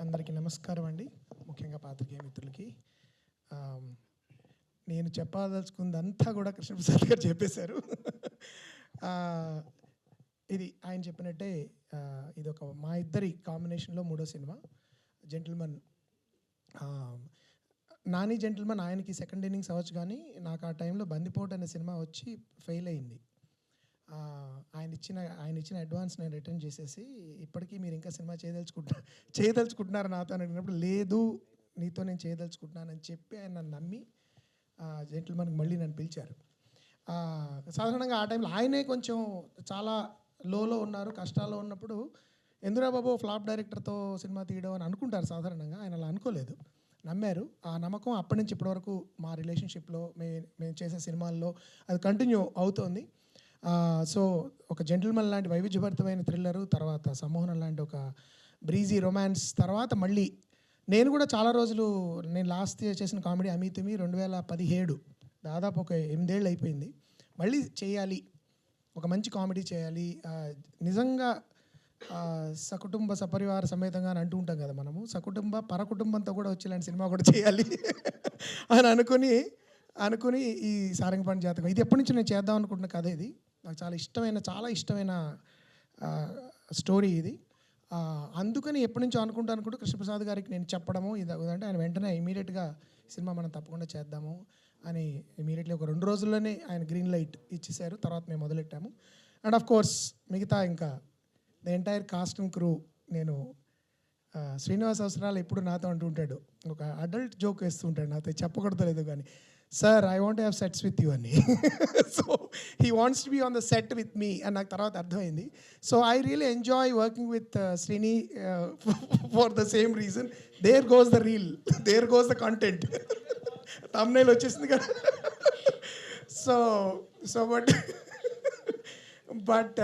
అందరికీ నమస్కారం అండి. ముఖ్యంగా పాత్రికేయ మిత్రులకి. నేను చెప్పదలుచుకుందంతా కూడా కృష్ణప్రసాద్ గారు చెప్పేశారు. ఇది ఆయన చెప్పినట్టే ఇది ఒక మా ఇద్దరి కాంబినేషన్లో మూడో సినిమా జెంటిల్మన్. నాని జెంటిల్మన్ ఆయనకి సెకండ్ ఇన్నింగ్స్ అవ్వచ్చు, కానీ నాకు ఆ టైంలో బందిపోటు అనే సినిమా వచ్చి ఫెయిల్ అయింది. ఆయన ఇచ్చిన అడ్వాన్స్ నేను రిటర్న్ చేసేసి, ఇప్పటికీ మీరు ఇంకా సినిమా చేయదలుచుకుంటున్నారు నాతో అని అడిగినప్పుడు, లేదు నీతో నేను చేయదలుచుకుంటున్నానని చెప్పి ఆయన నన్ను నమ్మి జెంటిల్మన్కి మళ్ళీ నన్ను పిలిచారు. సాధారణంగా ఆ టైంలో ఆయనే కొంచెం చాలా లోలో ఉన్నారు, కష్టాల్లో ఉన్నప్పుడు ఎందురా బాబు ఫ్లాప్ డైరెక్టర్తో సినిమా తీయడం అని అనుకుంటారు సాధారణంగా. ఆయన అలా అనుకోలేదు, నమ్మారు. ఆ నమ్మకం అప్పటి నుంచి ఇప్పటివరకు మా రిలేషన్షిప్లో మేము చేసే సినిమాల్లో అది కంటిన్యూ అవుతోంది. సో ఒక జెంటిల్మన్ లాంటి వైవిధ్యభరితమైన థ్రిల్లరు, తర్వాత సమ్మోహనం లాంటి ఒక బ్రీజీ రొమాన్స్, తర్వాత మళ్ళీ నేను కూడా చాలా రోజులు నేను లాస్ట్ ఇయర్ చేసిన కామెడీ అమీతుమి 2017, దాదాపు ఒక 8 ఏళ్ళు అయిపోయింది. మళ్ళీ చేయాలి, ఒక మంచి కామెడీ చేయాలి, నిజంగా సకుటుంబ సపరివార సమేతంగా అని అంటూ ఉంటాం కదా మనము, సకుటుంబ పరకుటుంబంతో కూడా వచ్చేలాంటి సినిమా కూడా చేయాలి అని అనుకుని ఈ సారంగపాణి జాతకం ఇది ఎప్పటి నుంచి నేను చేద్దాం అనుకుంటున్న కథ. ఇది నాకు చాలా ఇష్టమైన స్టోరీ ఇది. అందుకని ఎప్పటి నుంచో అనుకుంటూ కృష్ణప్రసాద్ గారికి నేను చెప్పడము ఇది అంటే ఆయన వెంటనే ఇమీడియట్గా సినిమా మనం తప్పకుండా చేద్దాము అని ఇమీడియట్లీ ఒక 2 రోజుల్లోనే ఆయన గ్రీన్ లైట్ ఇచ్చేశారు. తర్వాత మేము మొదలెట్టాము. అండ్ ఆఫ్ కోర్స్ మిగతా ఇంకా the entire cost and crew. నేను శ్రీనివాస్ అవసరాలు ఎప్పుడు నాతో అంటూ ఉంటాడు, ఒక అడల్ట్ జోక్ వేస్తూ ఉంటాడు నాతో, చెప్పకూడదు లేదు కానీ, sir I want have sets with you అని. So he wants to be on the set with me అని నాకు తర్వాత అర్థమైంది. So I really enjoy working with Srini for the same reason. There goes the reel, there goes the content. thumbnail వచ్చేసింది కదా. So but